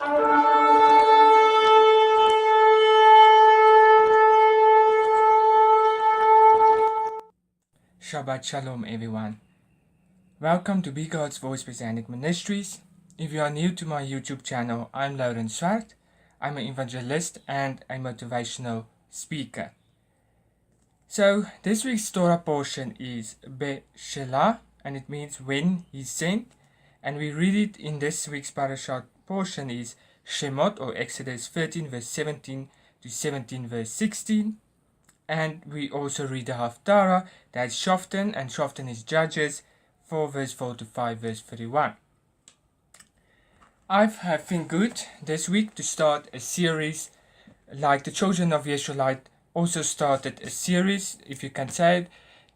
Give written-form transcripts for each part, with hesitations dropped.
Shabbat Shalom, everyone. Welcome to Be God's Voice Messianic Ministries. If you are new to my YouTube channel, I'm Lauren Swart. I'm an evangelist and a motivational speaker. So, this week's Torah portion is Be-Shelah, and it means when he sent. And we read it in this week's parashat portion is Shemot, or Exodus 13 verse 17 to 17 verse 16. And we also read the Haftarah, that's Shoftan, and Shoftan is Judges 4 verse 4 to 5 verse 31. I think good this week to start a series like the children of Yisrael also started a series, if you can say it.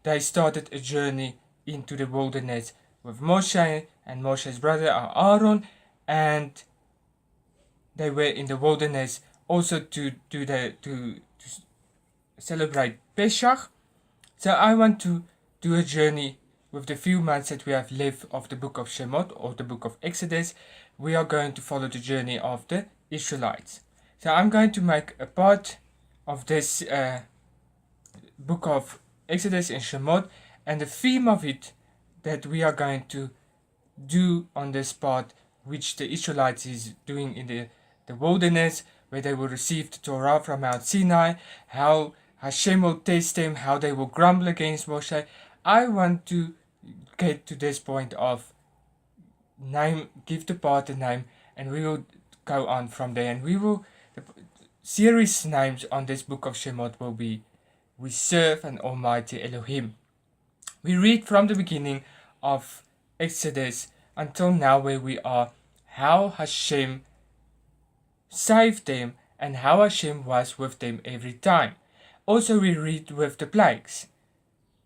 They started a journey into the wilderness with Moshe and Moshe's brother Aaron, and they were in the wilderness also to celebrate Pesach. So I want to do a journey with the few months that we have left of the book of Shemot or the book of Exodus. We are going to follow the journey of the Israelites. So I'm going to make a part of this book of Exodus and Shemot, and the theme of it that we are going to do on this part, which the Israelites is doing in the wilderness, where they will receive the Torah from Mount Sinai, how Hashem will test them, how they will grumble against Moshe. I want to get to this point of give the part a name, and we will go on from there. And the series names on this book of Shemot will be We Serve an Almighty Elohim. We read from the beginning of Exodus until now where we are, how Hashem saved them and how Hashem was with them every time. Also we read with the plagues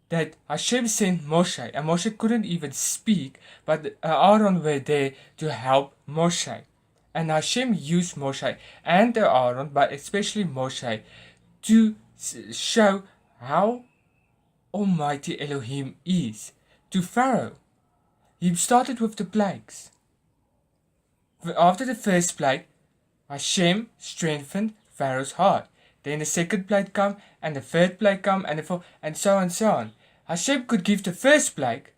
that Hashem sent Moshe, and Moshe couldn't even speak, but Aaron were there to help Moshe. And Hashem used Moshe and Aaron, but especially Moshe, to show how Almighty Elohim is to Pharaoh. He started with the plagues. After the first plague, Hashem strengthened Pharaoh's heart. Then the second plague come, and the third plague come, and the fourth, and so on and so on. Hashem could give the first plague,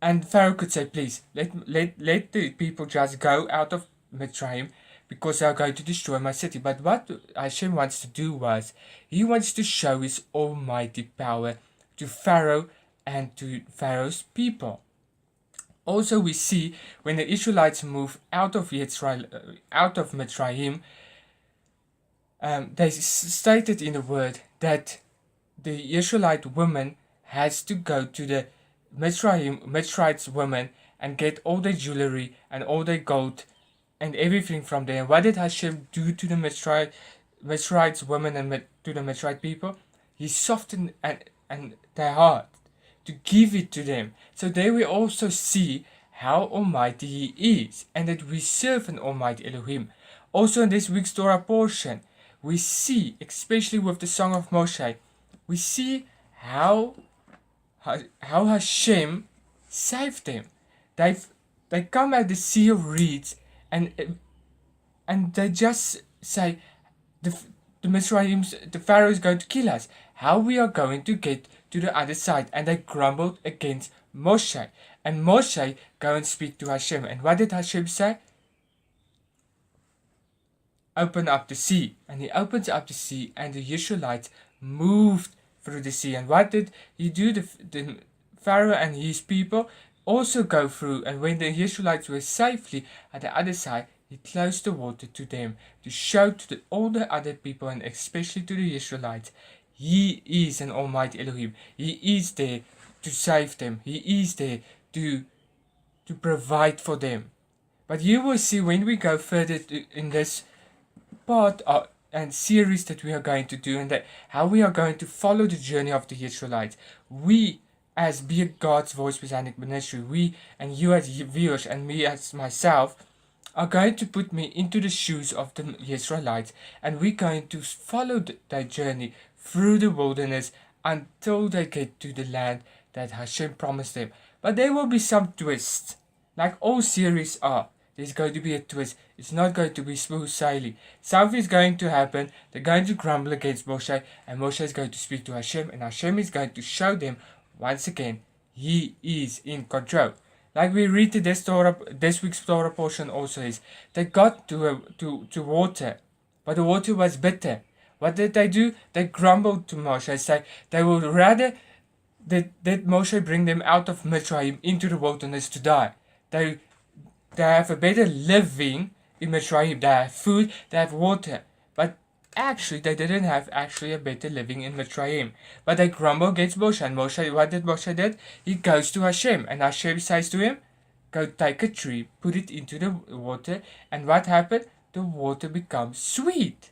and Pharaoh could say, please, let the people just go out of Mitzrayim, because they are going to destroy my city. But what Hashem wants to do was, he wants to show his almighty power to Pharaoh and to Pharaoh's people. Also we see when the Israelites move out of Mitzrayim, they stated in the word that the Israelite woman has to go to the Mitzrayim's women and get all their jewelry and all their gold and everything from there. And what did Hashem do to the Mitzrayim's women and to the Mitzrayim people? He softened and their heart to give it to them. So there we also see how almighty he is, and that we serve an almighty Elohim. Also in this week's Torah portion, we see, especially with the Song of Moshe, we see how Hashem saved them. They come at the Sea of Reeds, and they just say, the Pharaoh is going to kill us. How we are going to get to the other side? And they grumbled against Moshe. And Moshe go and speak to Hashem. And what did Hashem say? Open up the sea. And he opens up the sea, and the Israelites moved through the sea. And what did he do? The Pharaoh and his people also go through. And when the Israelites were safely at the other side, he closed the water to them to show to all the other people, and especially to the Israelites, he is an almighty Elohim. He is there to save them. He is there to provide for them. But you will see when we go further in this part and series that we are going to do, and that how we are going to follow the journey of the Israelites. We, as Be God's Voice Messianic Ministry, we and you as viewers and me as myself, are going to put me into the shoes of the Israelites, and we're going to follow their journey through the wilderness until they get to the land that Hashem promised them. But there will be some twists, like all series are. there's going to be a twist. It's not going to be smooth sailing. Something's going to happen. They're going to grumble against Moshe, and Moshe is going to speak to Hashem, and Hashem is going to show them once again he is in control. Like we read this week's Torah portion also is, they got to water, but the water was bitter. What did they do? They grumbled to Moshe, say they would rather that Moshe bring them out of Mitzrayim into the wilderness to die. They have a better living in Mitzrayim. They have food, they have water. But actually, they didn't have actually a better living in Mitzrayim. But they grumble against Moshe. And Moshe, what did Moshe do? He goes to Hashem. And Hashem says to him, go take a tree, put it into the water. And what happened? The water becomes sweet.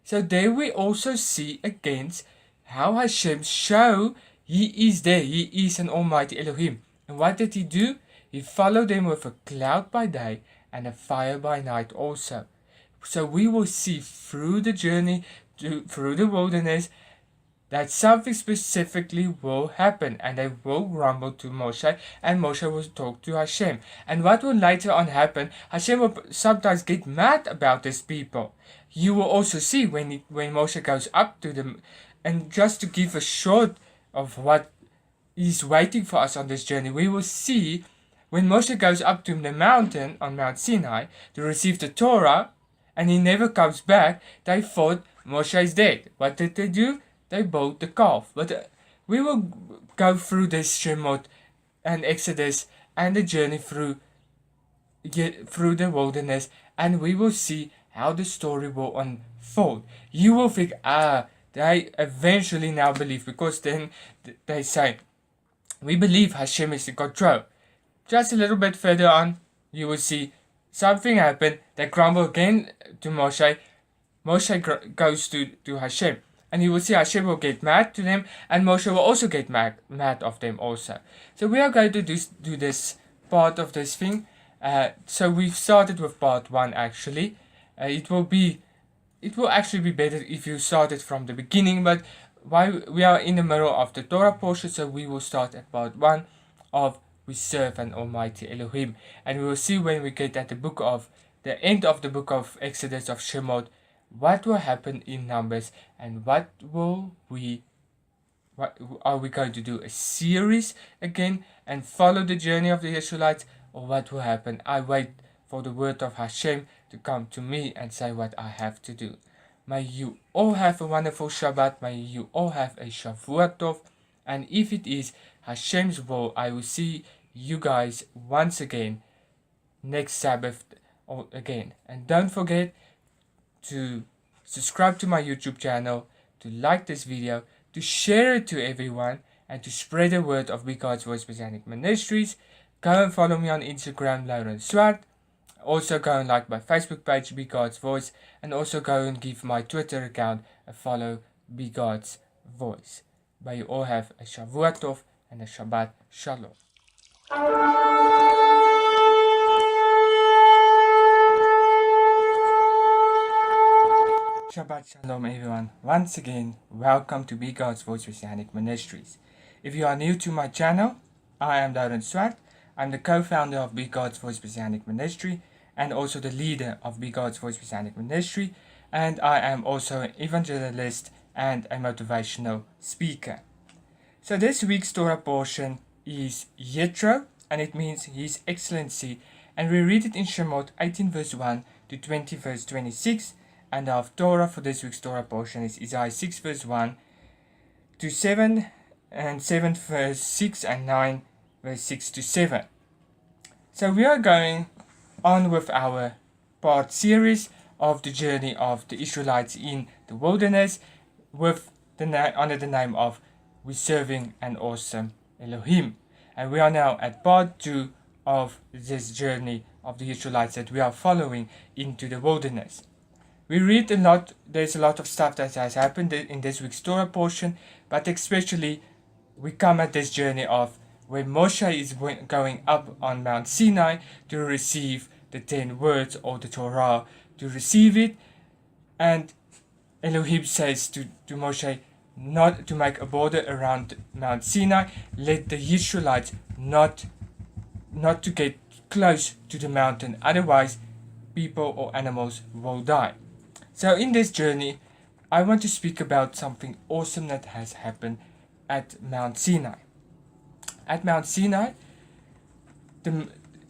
So there we also see against how Hashem show he is there. He is an almighty Elohim. And what did he do? He followed them with a cloud by day and a fire by night also. So we will see through the journey, through the wilderness, that something specifically will happen. And they will grumble to Moshe, and Moshe will talk to Hashem. And what will later on happen, Hashem will sometimes get mad about these people. You will also see when Moshe goes up to them. And just to give a short of what is waiting for us on this journey, we will see when Moshe goes up to the mountain on Mount Sinai to receive the Torah, and he never comes back, they thought Moshe is dead. What did they do? They built the calf. But we will go through this Shemot and Exodus and the journey through the wilderness, and we will see how the story will unfold. You will think, they eventually now believe, because then they say, we believe Hashem is in control. Just a little bit further on, you will see something happen. They grumble again to Moshe. Moshe goes to Hashem. And you will see Hashem will get mad to them, and Moshe will also get mad of them also. So we are going to do this part of this thing. So we've started with part 1 actually. It will actually be better if you started from the beginning, but while we are in the middle of the Torah portion, so we will start at part 1 of we serve an almighty Elohim. And we will see when we get at the end of the book of Exodus of Shemot, what will happen in Numbers, and what are we going to do? A series again and follow the journey of the Israelites, or what will happen? I wait for the word of Hashem to come to me and say what I have to do. May you all have a wonderful Shabbat. May you all have a Shavuot Tov. And if it is Hashem's will, I will see you guys once again next Sabbath again. And don't forget to subscribe to my YouTube channel, to like this video, to share it to everyone, and to spread the word of Be God's Voice Messianic Ministries. Go and follow me on Instagram, Laurens Swart. Also go and like my Facebook page, Be God's Voice, and also go and give my Twitter account a follow, Be God's Voice. May you all have a Shavuot Tov and a Shabbat Shalom. Shabbat Shalom everyone. Once again, welcome to Be God's Voice Messianic Ministries. If you are new to my channel, I am Laurens Swart. I'm the co-founder of Be God's Voice Messianic Ministry and also the leader of Be God's Voice Messianic Ministry, and I am also an evangelist and a motivational speaker. So this week's Torah portion is Yitro, and it means His Excellency, and we read it in Shemot 18 verse 1 to 20 verse 26, and our Torah for this week's Torah portion is Isaiah 6 verse 1 to 7, and 7 verse 6 and 9 verse 6 to 7. So we are going on with our part series of the journey of the Israelites in the wilderness with under the name of We Serving an Awesome Elohim. And we are now at part 2 of this journey of the Israelites that we are following into the wilderness. We read a lot, there's a lot of stuff that has happened in this week's Torah portion, but especially we come at this journey of where Moshe is going up on Mount Sinai to receive the 10 words or the Torah, to receive it, and Elohim says to Moshe not to make a border around Mount Sinai, let the Israelites not to get close to the mountain, otherwise people or animals will die. So in this journey, I want to speak about something awesome that has happened at Mount Sinai. At Mount Sinai,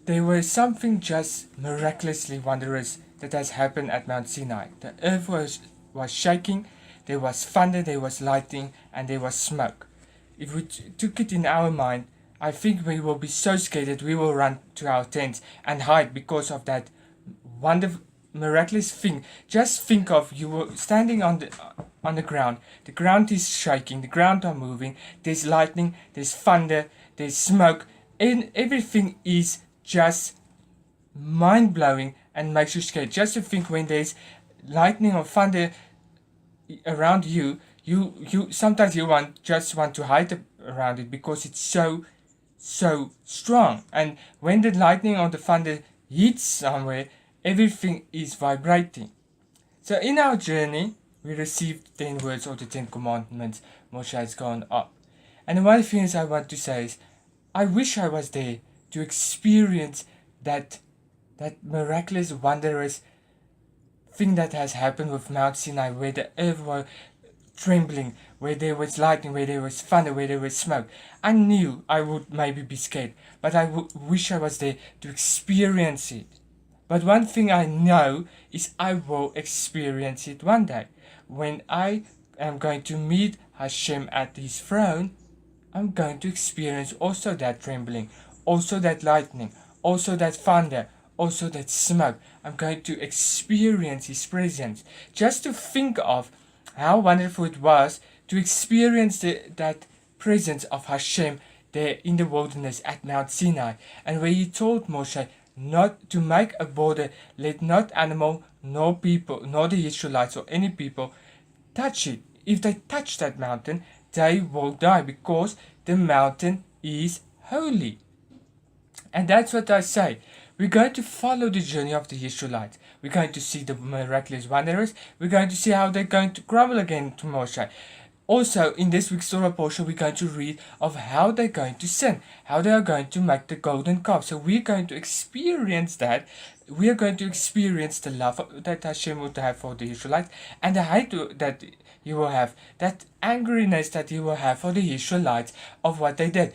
there was something just miraculously wondrous that has happened at Mount Sinai. The earth was shaking, there was thunder, there was lightning, and there was smoke. If we took it in our mind, I think we will be so scared that we will run to our tents and hide because of that wonderful, miraculous thing. Just think of you were standing on the ground. The ground is shaking, the ground are moving. There's lightning, there's thunder, there's smoke, and everything is just mind-blowing and makes you scared. Just to think when there's lightning or thunder around you, you sometimes you just want to hide around it because it's so strong. And when the lightning or the thunder hits somewhere, everything is vibrating. So in our journey, we received 10 words of the 10 commandments. Moshe has gone up. And one of the things I want to say is, I wish I was there to experience that miraculous, wondrous thing that has happened with Mount Sinai, where the earth was trembling, where there was lightning, where there was thunder, where there was smoke. I knew I would maybe be scared, but I wish I was there to experience it. But one thing I know is I will experience it one day. When I am going to meet Hashem at his throne, I'm going to experience also that trembling, also that lightning, also that thunder, also that smoke. I'm going to experience his presence. Just to think of how wonderful it was to experience that presence of Hashem there in the wilderness at Mount Sinai, and where he told Moshe not to make a border, let not animal, nor people, nor the Israelites or any people touch it. If they touch that mountain, they will die because the mountain is holy. And that's what I say. We're going to follow the journey of the Israelites. We're going to see the miraculous wonders. We're going to see how they're going to grumble again to Moshe. Also, in this week's Torah portion, we're going to read of how they're going to sin, how they are going to make the golden calf. So we're going to experience that. We are going to experience the love that Hashem would have for the Israelites, and the hate that he will have, that angriness that he will have for the Israelites of what they did.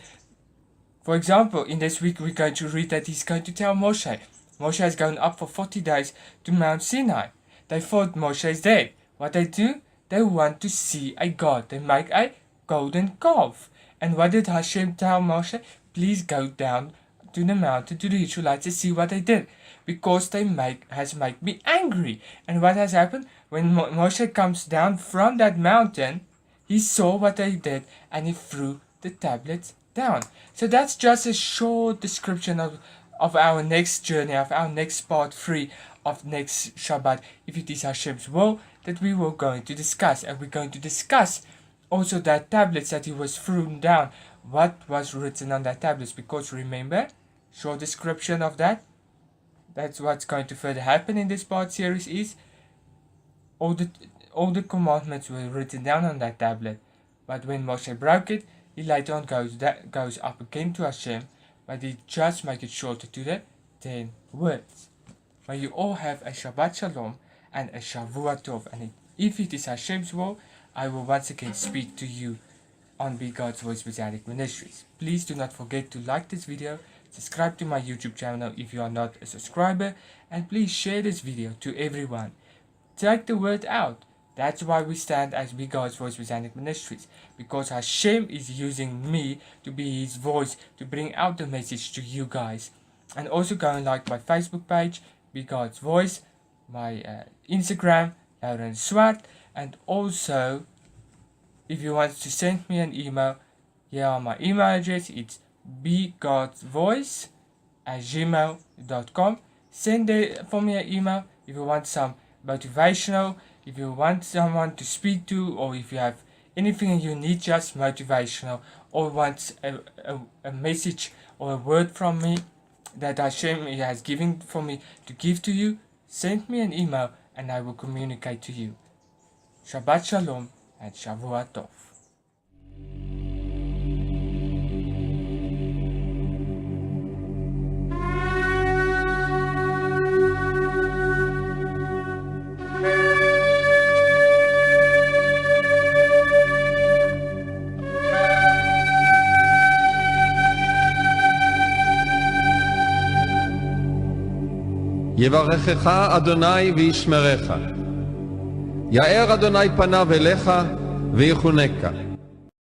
For example, in this week, we're going to read that he's going to tell Moshe. Moshe has gone up for 40 days to Mount Sinai. They thought Moshe is dead. What they do? They want to see a God. They make a golden calf. And what did Hashem tell Moshe? Please go down to the mountain to the Israelites and see what they did. Because they has made me angry. And what has happened? When Moshe comes down from that mountain, he saw what they did and he threw the tablets down. So that's just a short description of our next journey, of our next part 3 of next Shabbat, if it is Hashem's will, that we will going to discuss. And we're going to discuss also that tablets that he was thrown down, what was written on that tablets, because remember, short description of that, that's what's going to further happen in this part series is all the commandments were written down on that tablet, but when Moshe broke it, he later on goes up again to Hashem, but he just make it shorter to the 10 words. May you all have a Shabbat Shalom and a Shavua Tov, and if it is Hashem's will, I will once again speak to you on Be God's Voice Messianic Ministries. Please do not forget to like this video, subscribe to my YouTube channel if you are not a subscriber, and please share this video to everyone. Take the word out. That's why we stand as Be God's Voice Messianic Ministries, because Hashem is using me to be his voice to bring out the message to you guys. And also go and like my Facebook page, Be God's Voice, my Instagram, Lauren Swart, and also if you want to send me an email, here are my email address. It's begodsvoice@gmail.com. Send for me an email if you want some motivational, if you want someone to speak to, or if you have anything you need just motivational, or want a message or a word from me that Hashem has given for me to give to you, send me an email and I will communicate to you. Shabbat Shalom and Shavua Tov. יברכך אדוני וישמרך. יאר אדוני פניו אליך ויחונקה.